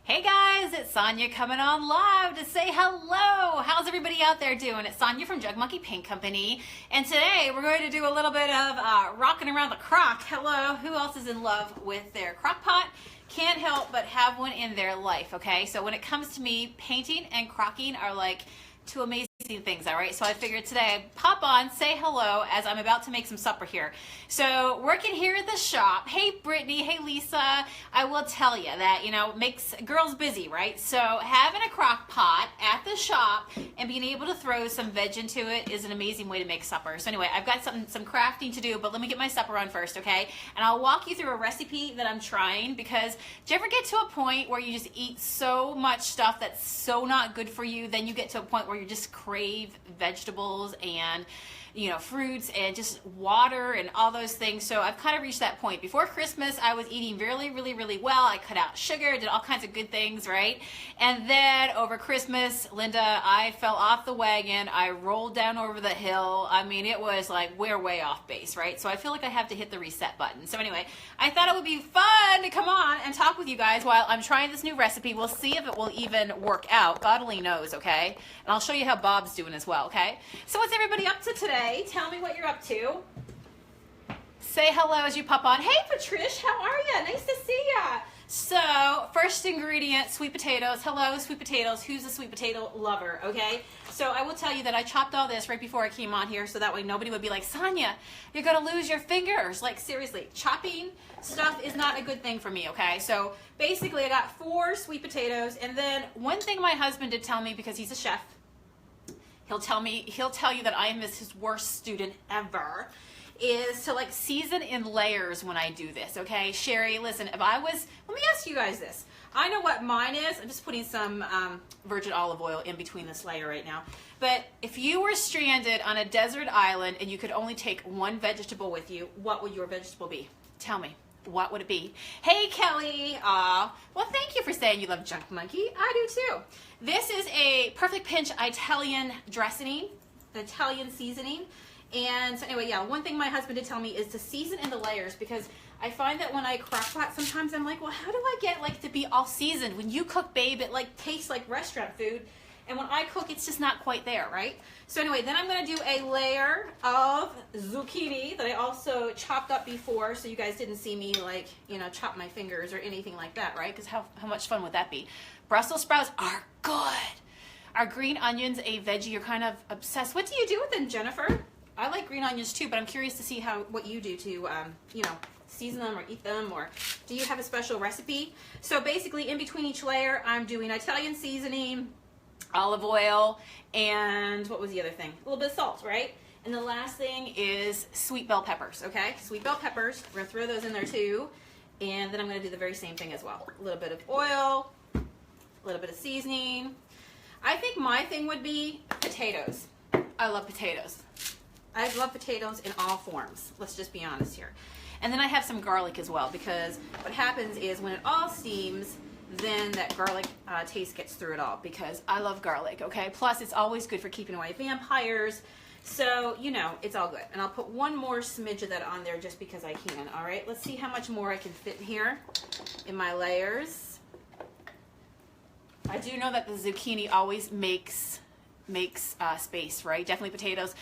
Hey guys, it's Sonia coming on live to say hello. How's everybody out there doing? It's Sonia from Jug Monkey Paint Company, and today we're going to do a little bit of rocking around the crock. Hello, who else is in love with their crock pot? Can't help but have one in their life, okay? So when it comes to me, painting and crocking are like two amazing things, all right? So I figured today I'd pop on, say hello as I'm about to make some supper here. So working here at the shop, hey Brittany, hey Lisa, I will tell you that, makes girls busy, right? So having a crock pot at the shop and being able to throw some veg into it is an amazing way to make supper. So anyway, I've got some crafting to do, but let me get my supper on first, okay? And I'll walk you through a recipe that I'm trying, because do you ever get to a point where you just eat so much stuff that's so not good for you, then you get to a point where you just crave vegetables and fruits and just water and all those things. So I've kind of reached that point. Before Christmas, I was eating really well. I cut out sugar, did all kinds of good things, right? And then over Christmas, Linda, I fell off the wagon. I rolled down over the hill. I mean, it was like we're way off base, right? So I feel like I have to hit the reset button. So anyway, I thought it would be fun to come on and talk with you guys while I'm trying this new recipe. We'll see if it will even work out. God only knows, okay? And I'll show you how Bob's doing as well, okay? So what's everybody up to today? Tell me what you're up to. Say hello as you pop on. Hey Patrish, how are you? Nice to see ya. So first ingredient, sweet potatoes. Hello, sweet potatoes. Who's a sweet potato lover? Okay. So I will tell you that I chopped all this right before I came on here, so that way nobody would be like, Sonia, you're gonna lose your fingers. Like seriously, chopping stuff is not a good thing for me. Okay. So basically, I got 4 sweet potatoes, and then one thing my husband did tell me, because he's a chef, he'll tell you that I am his worst student ever, is to like season in layers when I do this, okay? Sherry, listen, let me ask you guys this. I know what mine is. I'm just putting some virgin olive oil in between this layer right now. But if you were stranded on a desert island and you could only take one vegetable with you, what would your vegetable be? Tell me. What would it be? Hey, Kelly. Well, thank you for saying you love Jug Monkey. I do too. This is a perfect pinch Italian dressing, Italian seasoning. And so anyway, yeah, one thing my husband did tell me is to season in the layers, because I find that when I crock pot, sometimes I'm like, well, how do I get like to be all seasoned? When you cook, babe, it like tastes like restaurant food. And when I cook, it's just not quite there, right? So anyway, then I'm gonna do a layer of zucchini that I also chopped up before, so you guys didn't see me like, chop my fingers or anything like that, right? Because how much fun would that be? Brussels sprouts are good. Are green onions a veggie you're kind of obsessed? What do you do with them, Jennifer? I like green onions too, but I'm curious to see what you do to, season them or eat them, or do you have a special recipe? So basically, in between each layer, I'm doing Italian seasoning, olive oil, and what was the other thing? A little bit of salt, right? And the last thing is sweet bell peppers, okay? Sweet bell peppers, we're gonna throw those in there too. And then I'm gonna do the very same thing as well. A little bit of oil, a little bit of seasoning. I think my thing would be potatoes. I love potatoes. I love potatoes in all forms. Let's just be honest here. And then I have some garlic as well, because what happens is when it all steams, then that garlic taste gets through it all, because I love garlic, okay? Plus, it's always good for keeping away vampires. So, it's all good. And I'll put one more smidge of that on there just because I can, all right? Let's see how much more I can fit in here in my layers. I do know that the zucchini always makes space, right? Definitely potatoes.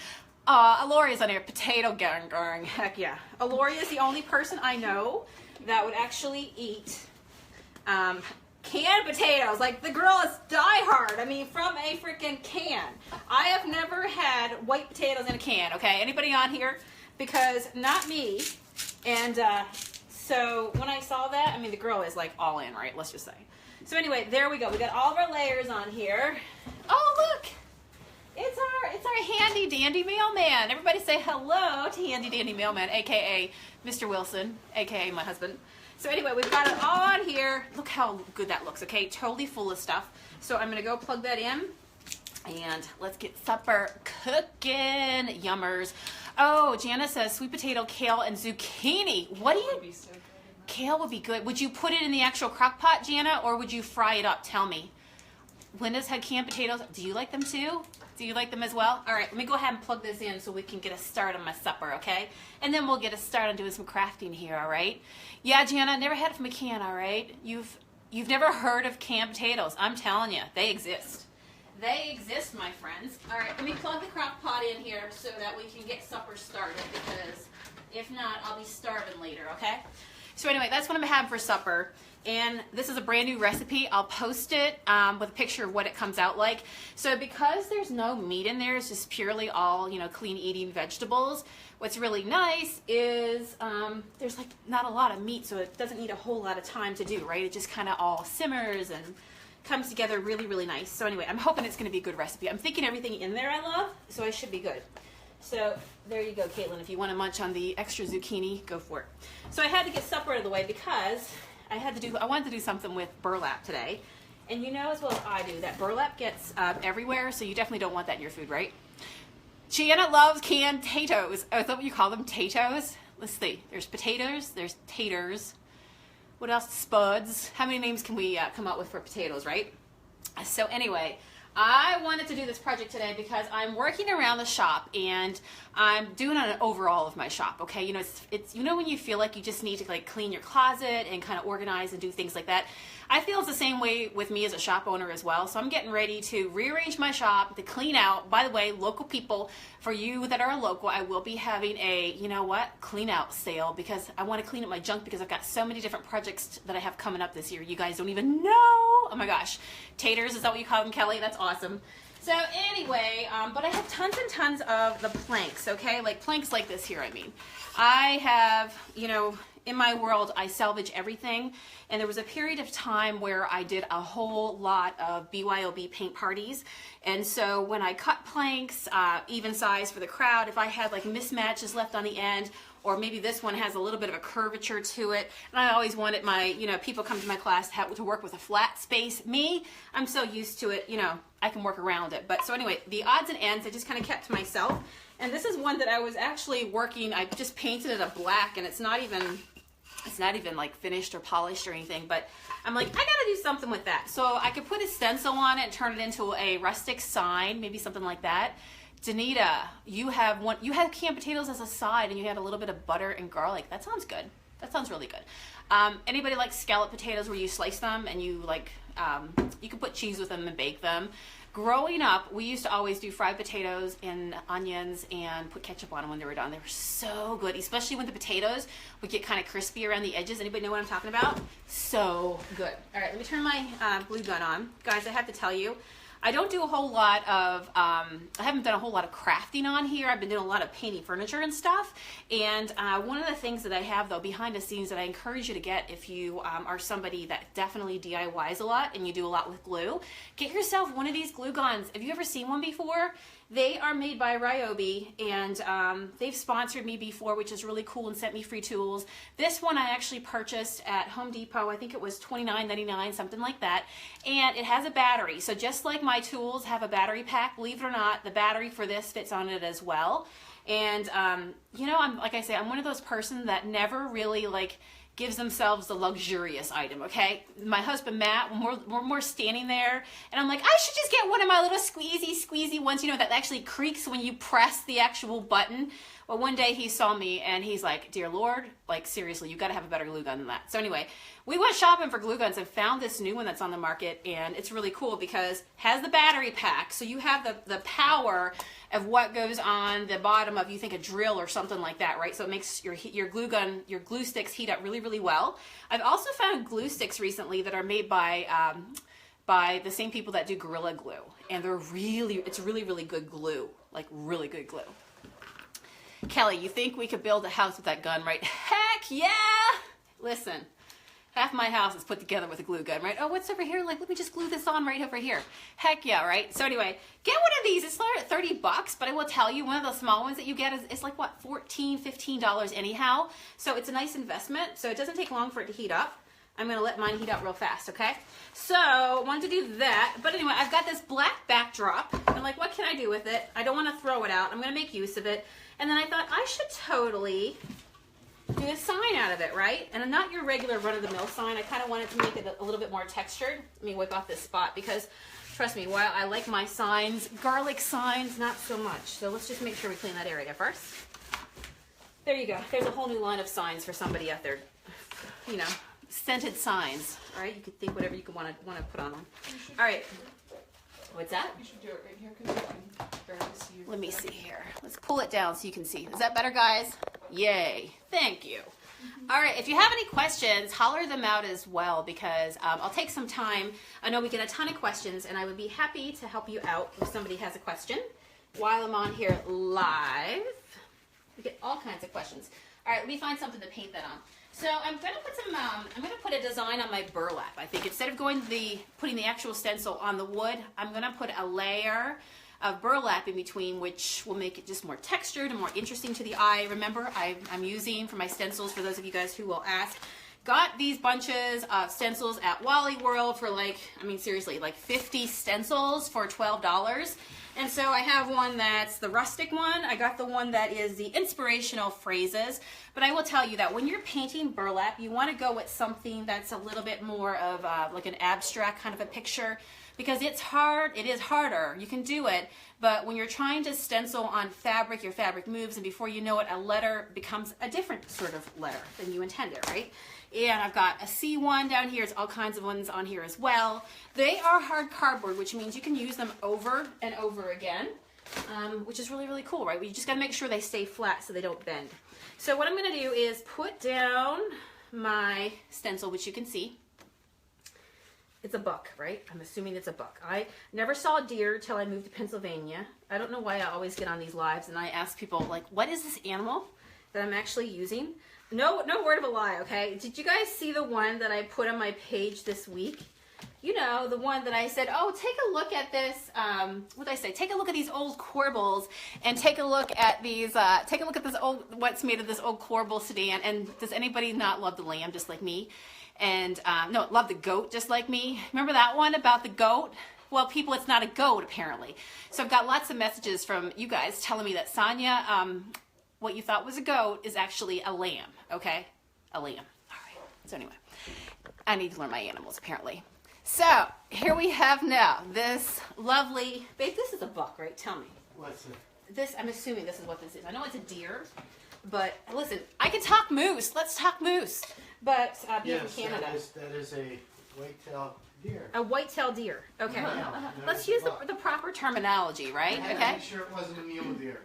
Aloria's on here. Potato gang. Heck yeah. Aloria is the only person I know that would actually eat canned potatoes. Like, the girl is diehard. I mean, from a freaking can. I have never had white potatoes in a can, okay? Anybody on here? Because not me. And so when I saw that, I mean, the girl is like all in, right? Let's just say. So anyway, there we go. We got all of our layers on here. Oh, look. It's our handy dandy mailman. Everybody say hello to handy dandy mailman, aka Mr. Wilson, aka my husband. So anyway, we've got it all on here. Look how good that looks, okay? Totally full of stuff. So I'm gonna go plug that in, and let's get supper cooking. Yummers. Oh, Jana says sweet potato, kale, and zucchini. What do you? Kale would be good. Would you put it in the actual crock pot, Jana, or would you fry it up? Tell me. Linda's had canned potatoes. Do you like them too? Do you like them as well? All right, let me go ahead and plug this in so we can get a start on my supper, okay? And then we'll get a start on doing some crafting here, all right? Yeah, Jana, never had it from a can, all right? You've You've never heard of canned potatoes. I'm telling you, they exist. They exist, my friends. All right, let me plug the crock pot in here so that we can get supper started, because if not, I'll be starving later, okay? So anyway, that's what I'm having for supper. And this is a brand new recipe. I'll post it with a picture of what it comes out like. So because there's no meat in there, it's just purely all, you know, clean eating vegetables. What's really nice is there's like not a lot of meat, so it doesn't need a whole lot of time to do, right? It just kind of all simmers and comes together really, really nice. So anyway, I'm hoping it's going to be a good recipe. I'm thinking everything in there I love, so I should be good. So there you go, Caitlin. If you want to munch on the extra zucchini, go for it. So I had to get supper out of the way because I wanted to do something with burlap today. And you know as well as I do that burlap gets everywhere, so you definitely don't want that in your food, right? Gianna loves canned potatoes. Oh, is that what you call them, potatoes? Let's see. There's potatoes, there's taters. What else? Spuds. How many names can we come up with for potatoes, right? So anyway, I wanted to do this project today because I'm working around the shop and I'm doing an overall of my shop. Okay, you know, it's you know when you feel like you just need to like clean your closet and kind of organize and do things like that. I feel it's the same way with me as a shop owner as well. So I'm getting ready to rearrange my shop, to clean out. By the way, local people, for you that are local, I will be having a, you know what, clean out sale because I want to clean up my junk because I've got so many different projects that I have coming up this year. You guys don't even know. Oh my gosh. Taters, is that what you call them, Kelly? That's awesome. So anyway, but I have tons and tons of the planks, okay? Like planks like this here, I mean. I have, you know, in my world, I salvage everything. And there was a period of time where I did a whole lot of BYOB paint parties. And so when I cut planks, even size for the crowd, if I had like mismatches left on the end, or maybe this one has a little bit of a curvature to it, and I always wanted my, you know, people come to my class to work with a flat space. Me, I'm so used to it, you know, I can work around it. But so anyway, the odds and ends I just kind of kept to myself. And this is one that I was actually working, I just painted it a black, and it's not even like finished or polished or anything, but I'm like, I gotta do something with that. So I could put a stencil on it and turn it into a rustic sign, maybe something like that. Danita, you have canned potatoes as a side and you had a little bit of butter and garlic. That sounds good. That sounds really good. Anybody like scallop potatoes where you slice them and you like, you can put cheese with them and bake them. Growing up, we used to always do fried potatoes and onions and put ketchup on them when they were done. They were so good, especially when the potatoes would get kind of crispy around the edges. Anybody know what I'm talking about? So good. All right, let me turn my glue gun on. Guys, I have to tell you, I don't do a whole lot of, I haven't done a whole lot of crafting on here. I've been doing a lot of painting furniture and stuff. And one of the things that I have, though, behind the scenes that I encourage you to get if you are somebody that definitely DIYs a lot and you do a lot with glue, get yourself one of these glue guns. Have you ever seen one before? They are made by Ryobi, and they've sponsored me before, which is really cool, and sent me free tools. This one I actually purchased at Home Depot. I think it was $29.99, something like that. And it has a battery. So just like my tools have a battery pack, believe it or not, the battery for this fits on it as well. And, you know, I'm like I say, I'm one of those person that never really like gives themselves the luxurious item, okay? My husband, Matt, when we're standing there, and I'm like, I should just get one of my little squeezy ones, you know, that actually creaks when you press the actual button. Well, one day he saw me, and he's like, dear Lord, like, seriously, you got to have a better glue gun than that. So anyway, we went shopping for glue guns and found this new one that's on the market, and it's really cool because it has the battery pack, so you have the power of what goes on the bottom of, you think, a drill or something like that, right? So it makes your glue gun, your glue sticks heat up really, really well. I've also found glue sticks recently that are made by the same people that do Gorilla Glue, and it's really, really good glue, like really good glue. Kelly, you think we could build a house with that gun, right? Heck yeah! Listen, half my house is put together with a glue gun, right? Oh, what's over here? Like, let me just glue this on right over here. Heck yeah, right? So anyway, get one of these. It's not $30, but I will tell you, one of the small ones that you get is like, what, $14, $15 anyhow. So it's a nice investment. So it doesn't take long for it to heat up. I'm going to let mine heat up real fast, okay? So I wanted to do that. But anyway, I've got this black backdrop. I'm like, what can I do with it? I don't want to throw it out. I'm going to make use of it. And then I thought I should totally do a sign out of it, right? And not your regular run-of-the-mill sign. I kind of wanted to make it a little bit more textured. Let me wipe off this spot because, trust me, while I like my signs, garlic signs, not so much. So let's just make sure we clean that area first. There you go. There's a whole new line of signs for somebody out there, you know, scented signs. All right, you could think whatever you could want to put on them. All right. What's that? You should do it right here because you can barely see you. Let me see here. Let's pull it down so you can see. Is that better, guys? Yay. Thank you. All right, if you have any questions, holler them out as well because I'll take some time. I know we get a ton of questions, and I would be happy to help you out if somebody has a question while I'm on here live. We get all kinds of questions. All right, let me find something to paint that on. So I'm going to put some, I'm going to put a design on my burlap. I think instead of putting the actual stencil on the wood, I'm going to put a layer of burlap in between, which will make it just more textured and more interesting to the eye. Remember, I'm using for my stencils, for those of you guys who will ask, got these bunches of stencils at Wally World for seriously, like 50 stencils for $12. And so I have one that's the rustic one. I got the one that is the inspirational phrases. But I will tell you that when you're painting burlap, you want to go with something that's a little bit more of like an abstract kind of a picture, because it's hard. It is harder. You can do it. But when you're trying to stencil on fabric, your fabric moves, and before you know it, a letter becomes a different sort of letter than you intended, right? And I've got a C one down here. It's all kinds of ones on here as well. They are hard cardboard, which means you can use them over and over again, which is really, really cool, right? You just got to make sure they stay flat so they don't bend. So what I'm going to do is put down my stencil, which you can see. It's a buck, right? I'm assuming it's a buck. I never saw a deer till I moved to Pennsylvania. I don't know why I always get on these lives and I ask people, like, what is this animal that I'm actually using? No word of a lie, okay? Did you guys see the one that I put on my page this week? You know, the one that I said, oh, take a look at this, what did I say? Take a look at these old corbels and take a look at these, take a look at this old, what's made of this old corbel sedan. And does anybody not love the lamb just like me? And no, love the goat just like me. Remember that one about the goat? Well, people, it's not a goat apparently. So I've got lots of messages from you guys telling me that Sonia, what you thought was a goat is actually a lamb, okay? A lamb. All right. So anyway, I need to learn my animals apparently. So here we have now this lovely, babe, this is a buck, right? Tell me. What's it? This, I'm assuming this is what this is. I know it's a deer, but listen, I can talk moose. Let's talk moose. But being from Canada. That is a white-tailed deer. A white-tailed deer. Okay. Yeah, Let's use the proper terminology, right? I had Okay. to make sure it wasn't a mule deer.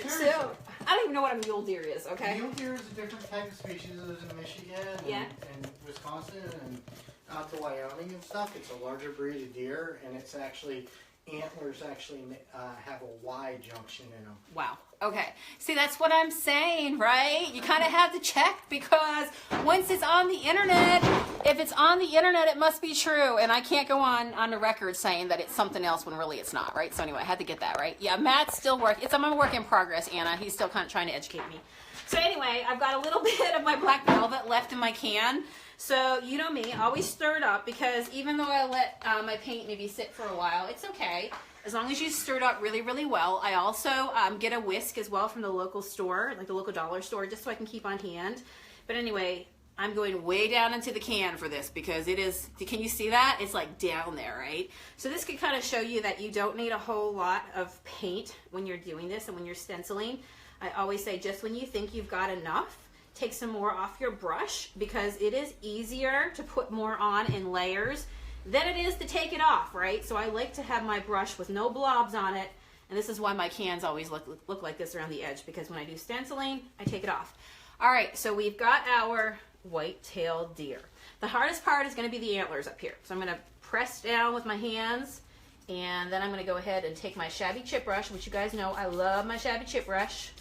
So, I don't even know what a mule deer is, okay? Mule deer is a different type of species that lives in Michigan and Wisconsin and out to Wyoming and stuff. It's a larger breed of deer, and it's actually, antlers actually have a Y junction in them. Wow. Okay. See, that's what I'm saying, right? You kind of have to check because once it's on the internet, if it's on the internet, it must be true. And I can't go on the record saying that it's something else when really it's not, right? So anyway, I had to get that right. Yeah, Matt's still working. I'm a work in progress, Anna. He's still kind of trying to educate me. So anyway, I've got a little bit of my black velvet left in my can. So you know me, I always stir it up because even though I let my paint maybe sit for a while, it's okay. As long as you stir it up really, really well. I also get a whisk as well from the local store, like the local dollar store, just so I can keep on hand. But anyway, I'm going way down into the can for this because it is, can you see that? It's like down there, right? So this could kind of show you that you don't need a whole lot of paint when you're doing this and when you're stenciling. I always say just when you think you've got enough, take some more off your brush because it is easier to put more on in layers than it is to take it off, right? So I like to have my brush with no blobs on it, and this is why my cans always look like this around the edge, because when I do stenciling, I take it off. All right, so we've got our white-tailed deer. The hardest part is going to be the antlers up here. So I'm going to press down with my hands, and then I'm going to go ahead and take my shabby chip brush, which you guys know I love my shabby chip brush.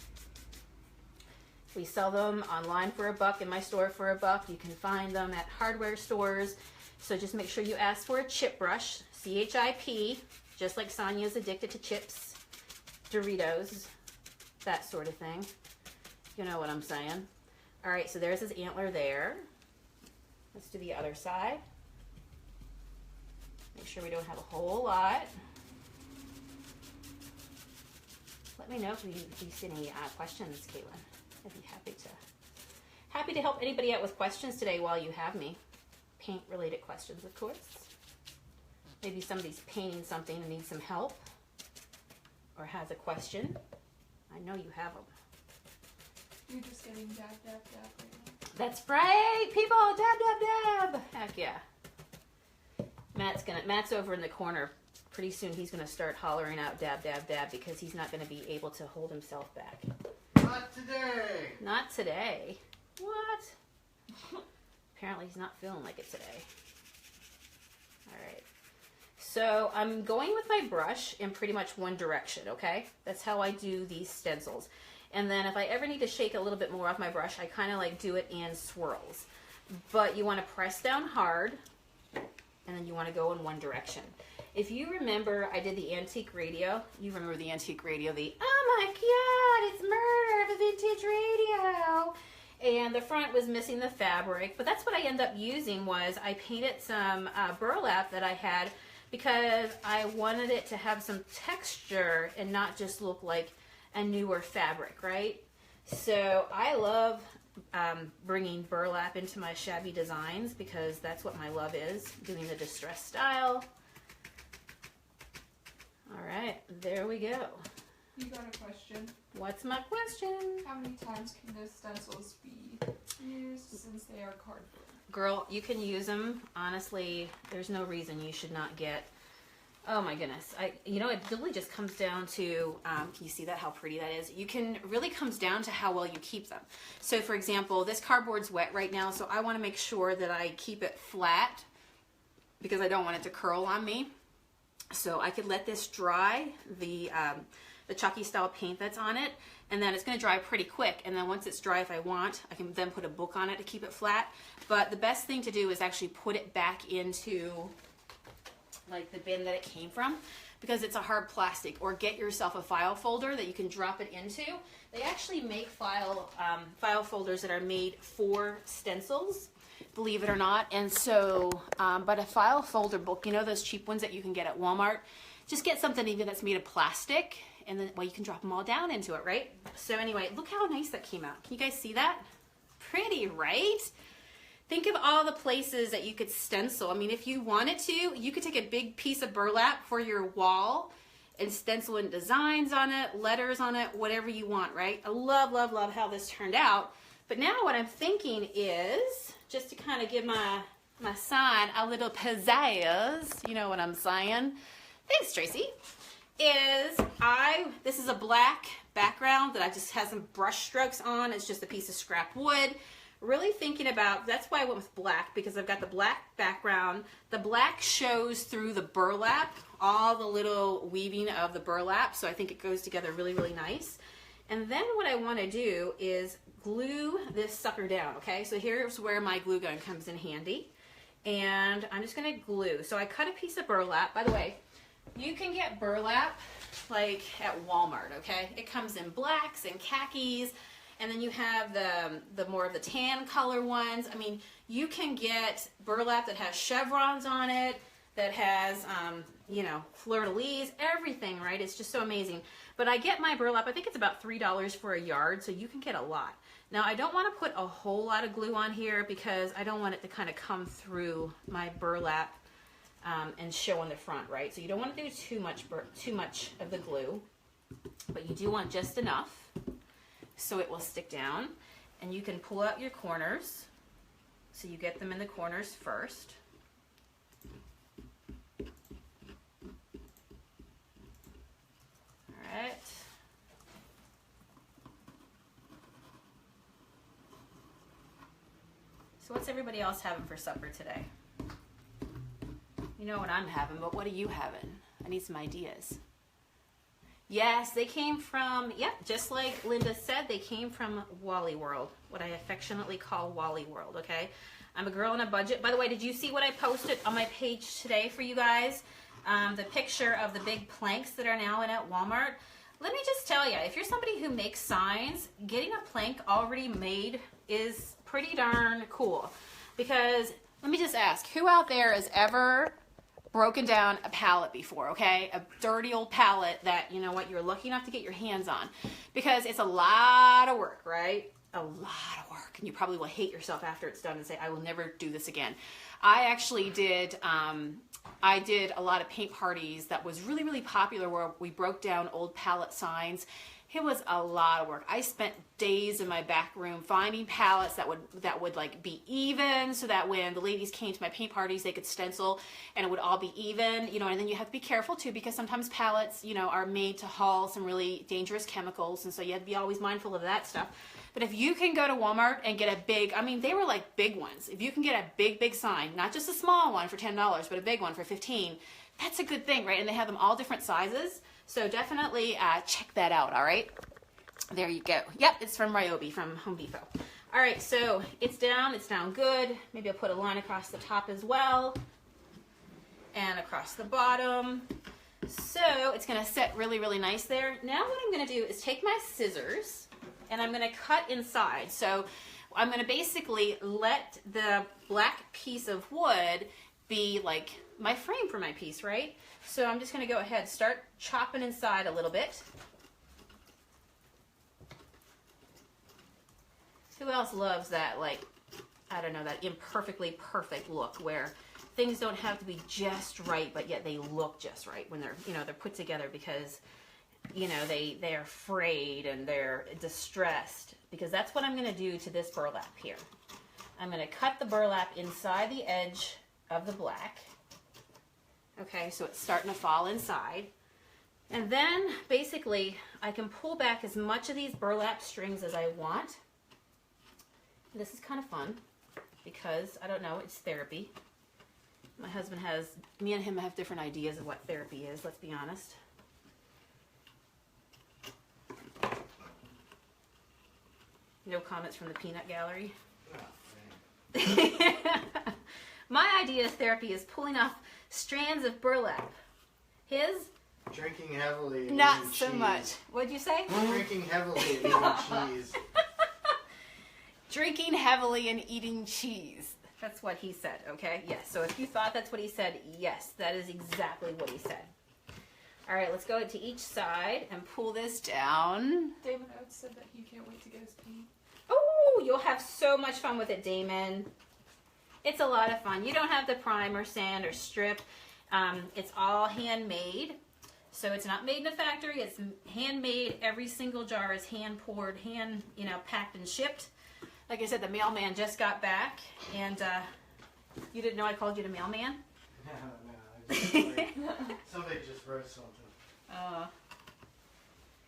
We sell them online for $1, in my store for $1. You can find them at hardware stores. So just make sure you ask for a chip brush, C-H-I-P, just like Sonia's addicted to chips, Doritos, that sort of thing. You know what I'm saying. All right, so there's his antler there. Let's do the other side. Make sure we don't have a whole lot. Let me know if you see any questions, Caitlin. I'd be happy to help anybody out with questions today while you have me. Paint related questions, of course. Maybe somebody's painting something and needs some help or has a question. I know you have them. You're just getting dab, dab, dab right now. That's right, people. Dab, dab, dab. Heck yeah. Matt's over in the corner. Pretty soon he's gonna start hollering out dab, dab, dab because he's not gonna be able to hold himself back. Not today. Not today. What? Apparently he's not feeling like it today. All right. So I'm going with my brush in pretty much one direction, okay? That's how I do these stencils. And then if I ever need to shake a little bit more off my brush, I kind of like do it in swirls. But you want to press down hard, and then you want to go in one direction. If you remember, I did the antique radio. You remember the antique radio, the, oh my God, it's murder, the vintage radio. And the front was missing the fabric, but that's what I ended up using was I painted some burlap that I had because I wanted it to have some texture and not just look like a newer fabric, right? So I love bringing burlap into my shabby designs because that's what my love is, doing the distress style. All right, there we go. You got a question? What's my question? How many times can the stencils be used since they are cardboard? Girl, you can use them. Honestly, there's no reason you should not get. Oh my goodness. You know, it really just comes down to, can you see that, how pretty that is? Really comes down to how well you keep them. So for example, this cardboard's wet right now, so I want to make sure that I keep it flat because I don't want it to curl on me. So I could let this dry, the chalky style paint that's on it, and then it's going to dry pretty quick. And then once it's dry, if I want, I can then put a book on it to keep it flat. But the best thing to do is actually put it back into like the bin that it came from because it's a hard plastic, or get yourself a file folder that you can drop it into. They actually make file folders that are made for stencils, believe it or not. And so, but a file folder book, you know those cheap ones that you can get at Walmart, just get something even that's made of plastic, and then, well, you can drop them all down into it, right? So anyway, look how nice that came out. Can you guys see that? Pretty, right? Think of all the places that you could stencil. I mean, if you wanted to, you could take a big piece of burlap for your wall and stencil in designs on it, letters on it, whatever you want, right? I love, love, love how this turned out. But now what I'm thinking is, just to kind of give my sign a little pizzazz, you know what I'm saying? Thanks, Tracy. This is a black background that I just have some brush strokes on. It's just a piece of scrap wood. Really thinking about, that's why I went with black, because I've got the black background. The black shows through the burlap, all the little weaving of the burlap, so I think it goes together really, really nice. And then what I want to do is glue this sucker down, okay? So here's where my glue gun comes in handy. And I'm just going to glue. So I cut a piece of burlap. By the way, you can get burlap like at Walmart, okay? It comes in blacks and khakis. And then you have the more of the tan color ones. I mean, you can get burlap that has chevrons on it, that has, you know, fleur-de-lis, everything, right? It's just so amazing. But I get my burlap, I think it's about $3 for a yard, so you can get a lot. Now, I don't want to put a whole lot of glue on here because I don't want it to kind of come through my burlap and show on the front, right? So you don't want to do too much of the glue, but you do want just enough so it will stick down. And you can pull out your corners, so you get them in the corners first. All right. So what's everybody else having for supper today? You know what I'm having, but what are you having? I need some ideas. Yes, they came from, yep, just like Linda said, they came from Wally World, what I affectionately call Wally World, okay? I'm a girl on a budget. By the way, did you see what I posted on my page today for you guys? The picture of the big planks that are now in at Walmart. Let me just tell you, if you're somebody who makes signs, getting a plank already made is pretty darn cool. Because, let me just ask, who out there has ever broken down a pallet before, okay? A dirty old pallet that, you know what, you're lucky enough to get your hands on. Because it's a lot of work, right? A lot of work. And you probably will hate yourself after it's done and say, I will never do this again. I actually did, I did a lot of paint parties that was really, really popular where we broke down old pallet signs It was a lot of work. I spent days in my back room finding palettes that would like be even, so that when the ladies came to my paint parties, they could stencil and it would all be even, you know. And then you have to be careful too, because sometimes palettes, you know, are made to haul some really dangerous chemicals, and so you have to be always mindful of that stuff. But if you can go to Walmart and get a big, I mean, they were like big ones. If you can get a big sign, not just a small one for $10, but a big one for $15, that's a good thing, right? And they have them all different sizes. So definitely check that out, all right? There you go. Yep, it's from Ryobi, from Home Depot. All right, so it's down good. Maybe I'll put a line across the top as well and across the bottom. So it's gonna set really, really nice there. Now what I'm gonna do is take my scissors and I'm gonna cut inside. So I'm gonna basically let the black piece of wood be like my frame for my piece, right? So I'm just gonna go ahead, start chopping inside a little bit. Who else loves that, like, I don't know, that imperfectly perfect look where things don't have to be just right, but yet they look just right when they're, you know, they're put together because, you know, they're frayed and they're distressed, because that's what I'm gonna do to this burlap here. I'm gonna cut the burlap inside the edge of the black. Okay, so it's starting to fall inside. And then basically I can pull back as much of these burlap strings as I want. This is kind of fun because, I don't know, it's therapy. My husband me and him have different ideas of what therapy is, let's be honest. No comments from the peanut gallery? My idea of therapy is pulling off strands of burlap. His? Drinking heavily and not eating so cheese. much. What'd you say? Drinking heavily and eating cheese. Drinking heavily and eating cheese. That's what he said, okay? Yes, so if you thought that's what he said, yes, that is exactly what he said. All right, let's go to each side and pull this down. Damon Oates said that he can't wait to get his paint. Oh, you'll have so much fun with it, Damon. It's a lot of fun. You don't have the primer, sand, or strip. It's all handmade. So it's not made in a factory. It's handmade. Every single jar is hand poured, hand, you know, packed and shipped. Like I said, the mailman just got back, and you didn't know I called you the mailman? No, somebody just wrote something.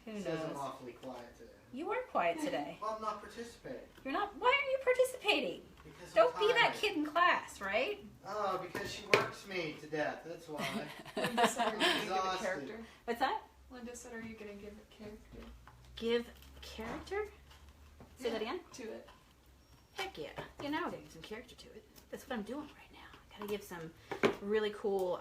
Who It says knows? I'm awfully quiet today. You are quiet today. Well, I'm not participating. You're not. Why aren't you participating? Because Don't I'm be that tired. kid in class, right? Oh, because she works me to death. That's why. Linda said, are you going to give a Exhausted. character? What's that? Linda said, are you going to give a character Give character? Say that again? to it? Heck yeah. You know, I gotta give some character to it. That's what I'm doing right now. I gotta give some really cool,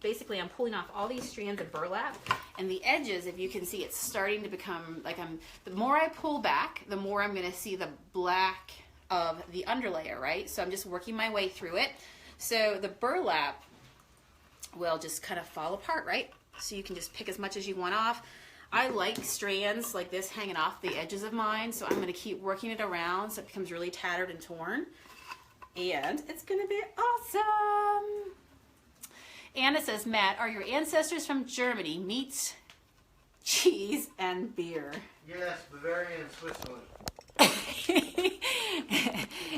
basically I'm pulling off all these strands of burlap, and the edges, if you can see, it's starting to become, like the more I pull back, the more I'm gonna see the black of the underlayer, right? So I'm just working my way through it. So the burlap will just kind of fall apart, right? So you can just pick as much as you want off. I like strands like this hanging off the edges of mine, so I'm going to keep working it around so it becomes really tattered and torn. And it's going to be awesome! Anna says, Matt, are your ancestors from Germany? Meats, cheese, and beer. Yes, Bavaria and Switzerland.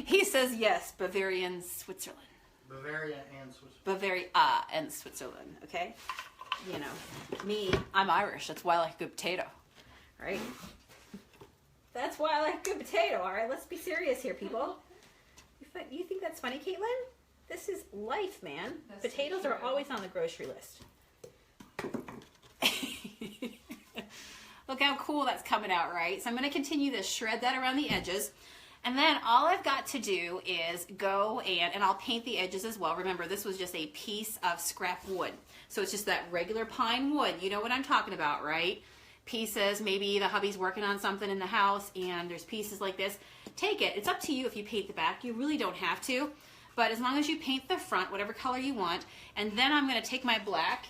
He says yes, Bavarian, Switzerland. Bavaria and Switzerland. Bavaria and Switzerland, okay? You know, me, I'm Irish. That's why I like a good potato, right? That's why I like a good potato, all right? Let's be serious here, people. You think that's funny, Caitlin? This is life, man. That's Potatoes true. are always on the grocery list. Look how cool that's coming out, right? So I'm going to continue to shred that around the edges. And then all I've got to do is go and I'll paint the edges as well. Remember, this was just a piece of scrap wood. So it's just that regular pine wood. You know what I'm talking about, right? Pieces, maybe the hubby's working on something in the house and there's pieces like this. Take it. It's up to you if you paint the back. You really don't have to. But as long as you paint the front, whatever color you want, and then I'm going to take my black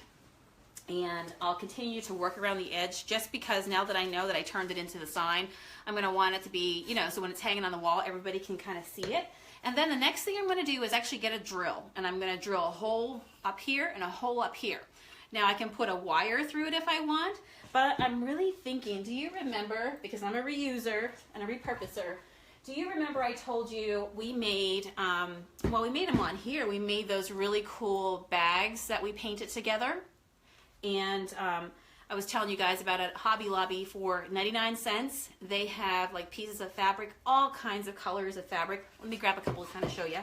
and I'll continue to work around the edge, just because now that I know that I turned it into the sign, I'm going to want it to be, you know, so when it's hanging on the wall, everybody can kind of see it. And then the next thing I'm going to do is actually get a drill, and I'm going to drill a hole up here and a hole up here. Now I can put a wire through it if I want, but I'm really thinking, do you remember, because I'm a reuser and a repurposer, do you remember I told you we made, well, we made them on here. We made those really cool bags that we painted together. And I was telling you guys about it at Hobby Lobby for 99 cents. They have like pieces of fabric, all kinds of colors of fabric. Let me grab a couple to kind of show you.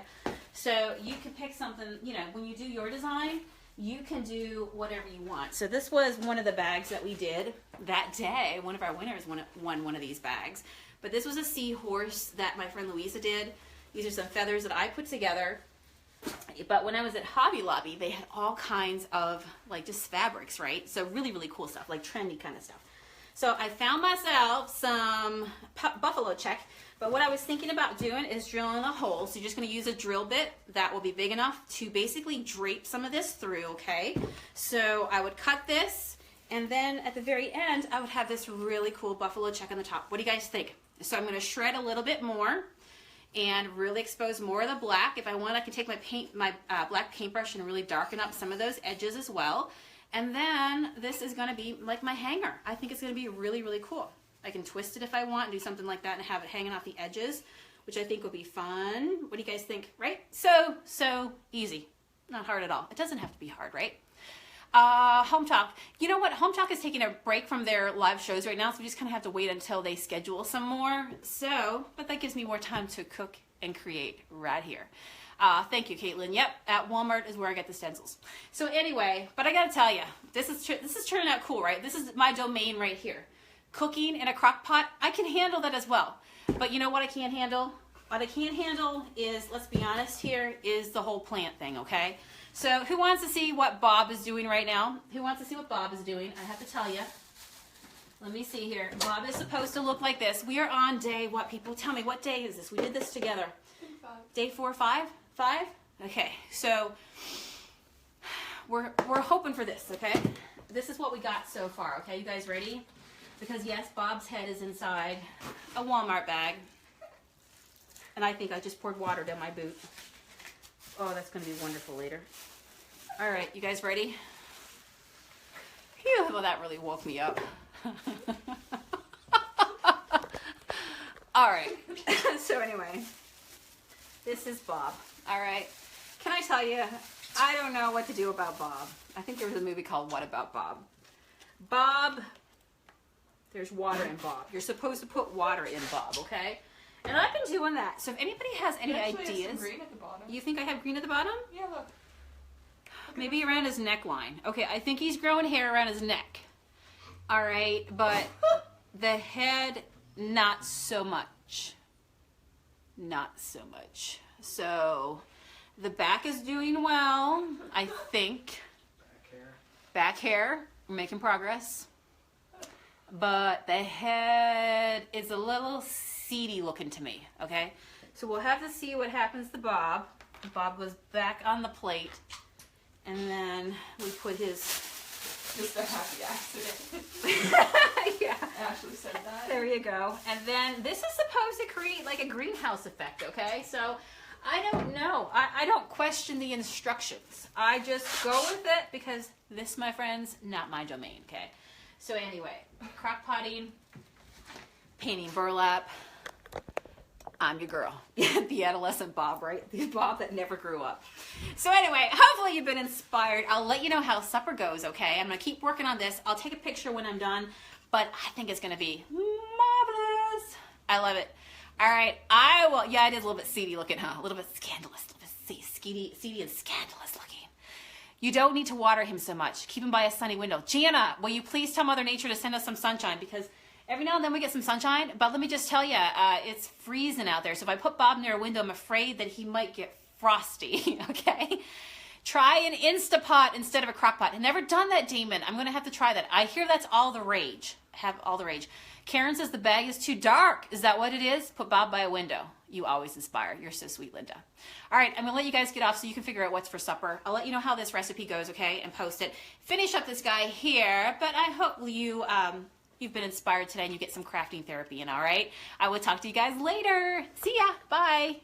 So you can pick something, you know, when you do your design, you can do whatever you want. So this was one of the bags that we did that day. One of our winners won one of these bags. But this was a seahorse that my friend Louisa did. These are some feathers that I put together. But when I was at Hobby Lobby, they had all kinds of like just fabrics, right? So really, really cool stuff, like trendy kind of stuff. So I found myself some buffalo check. But what I was thinking about doing is drilling a hole. So you're just going to use a drill bit that will be big enough to basically drape some of this through, okay? So I would cut this, and then at the very end, I would have this really cool buffalo check on the top. What do you guys think? So I'm going to shred a little bit more and really expose more of the black. If I want, I can take my black paintbrush and really darken up some of those edges as well. And then this is going to be like my hanger. I think it's going to be really, really cool. I can twist it if I want and do something like that and have it hanging off the edges, which I think would be fun. What do you guys think, right? So easy. Not hard at all. It doesn't have to be hard, right? Home Talk. You know what? Home Talk is taking a break from their live shows right now, so we just kind of have to wait until they schedule some more. So, but that gives me more time to cook and create right here. Thank you, Caitlin. Yep, at Walmart is where I get the stencils. So anyway, but I gotta tell you, this is turning out cool, right? This is my domain right here. Cooking in a crock pot, I can handle that as well. But you know what I can't handle? What I can't handle is, let's be honest here, is the whole plant thing, okay? So who wants to see what Bob is doing right now? Who wants to see what Bob is doing? I have to tell you. Let me see here. Bob is supposed to look like this. We are on day, what people? Tell me, what day is this? We did this together. Day 4, 5? 5? Okay, so we're hoping for this, okay? This is what we got so far, okay? You guys ready? Because yes, Bob's head is inside a Walmart bag. And I think I just poured water down my boot. Oh, that's going to be wonderful later. All right, you guys ready? Phew, well, that really woke me up. All right. So anyway, this is Bob. All right. Can I tell you, I don't know what to do about Bob. I think there was a movie called What About Bob? Bob, there's water in Bob. You're supposed to put water in Bob, okay? And I've been doing that. So if anybody has any ideas. Have some green at the bottom. You think I have green at the bottom? Yeah, look. Maybe around his neckline. Okay, I think he's growing hair around his neck. All right, but the head, not so much. Not so much. So the back is doing well, I think. Back hair, we're making progress. But the head is a little seedy looking to me, okay? So we'll have to see what happens to Bob. Bob goes back on the plate, and then we put his... Just a happy accident. Yeah. Ashley said that. There you go. And then this is supposed to create like a greenhouse effect, okay? So I don't know. I don't question the instructions. I just go with it because this, my friends, not my domain, okay? So anyway, crock potting, painting burlap. I'm your girl. The adolescent Bob, right? The Bob that never grew up. So anyway, hopefully you've been inspired. I'll let you know how supper goes, okay? I'm going to keep working on this. I'll take a picture when I'm done, but I think it's going to be marvelous. I love it. All right, I will. Yeah, it is a little bit seedy looking, huh? A little bit scandalous. A little bit seedy and scandalous looking. You don't need to water him so much. Keep him by a sunny window. Gianna, will you please tell Mother Nature to send us some sunshine? Because every now and then we get some sunshine, but let me just tell you, it's freezing out there. So if I put Bob near a window, I'm afraid that he might get frosty, okay? Try an Instapot instead of a crock pot. I've never done that, Damon. I'm going to have to try that. I hear that's all the rage. Have all the rage. Karen says the bag is too dark. Is that what it is? Put Bob by a window. You always inspire. You're so sweet, Linda. All right, I'm going to let you guys get off so you can figure out what's for supper. I'll let you know how this recipe goes, okay, and post it. Finish up this guy here, but I hope you've been inspired today and you get some crafting therapy in, all right? I will talk to you guys later. See ya. Bye.